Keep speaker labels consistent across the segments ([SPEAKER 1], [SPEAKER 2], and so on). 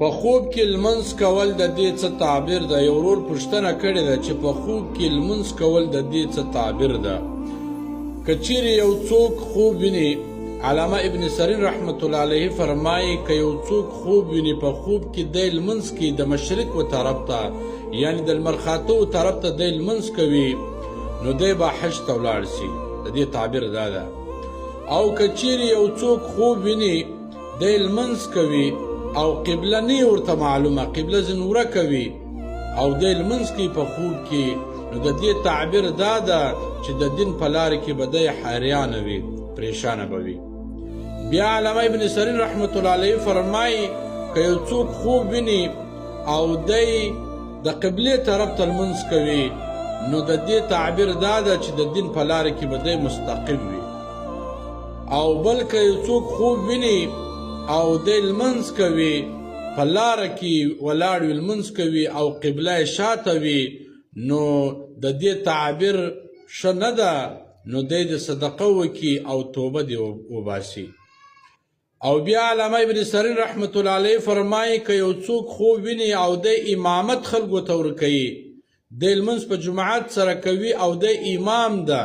[SPEAKER 1] په خوب کې لمونځ کول د دې څه تعبیر ده؟ یو ورور پوښتنه کړې ده چې په خوب کې لمونځ کول د دې څه تعبیر ده؟ که چیرې یو څوک خوب ویني، علامه ابن سیرین رحمت الله علیه فرمایي که یو څوک خوب ویني، په خوب کې دی لمونځ کوي د مشرق و طرف ته، یعنی د لمر خاته طرف ته دی لمونځ کوي، نو دی به حج ته ولاړ سي. د دې تعبیر دا ده. او که چیرې یو څوک خوب ویني، دی لمونځ کوي او قبله نه ورته معلومه، قبله ځینې ورکه وي او دی لمونځ کوي په خوب کې، نو د دې تعبیر دا ده چې د دین په لارې کې به دی حیرانه وي، پریشانه به وي. بیا علامه ابن سیرین رحمت الله علیه فرمایي که یو څوک خوب ویني او دی د قبلې طرف ته لمونځ کوي، نو د دې تعبیر دا ده چې د دین په لارې کې به دی مستقیم وي. او بلکې یو څوک خوب ویني او دی لمونځ کوي، په لاره کې ولاړ وي لمونځ کوي او قبله یې شاته وي، نو د دې تعبیر ښه نه ده، نو دی د صدقه وکړي او توبه دې وباسي. او بیا علامه ابن سیرین رحمت الله علیه فرمایي که یو څوک خوب ویني او دی امامت خلکو ته ورکوي، دی لمونځ په جماعت سره کوي او دی امام ده،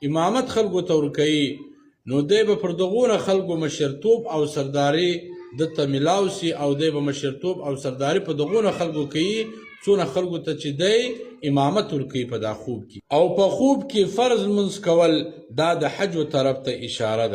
[SPEAKER 1] امامت خلکو ته ورکوي، نو دی به پر دغونه خلکو مشرتوب او سرداري دته میلاو سي، او دی به مشرتوب او سرداري په دغونه خلکو کوي څونه خلکو ته چې دی امامت ورکوي په دا خوب کې. او په خوب کې فرض لمونځ کول دا د حج طرف ته اشاره ده.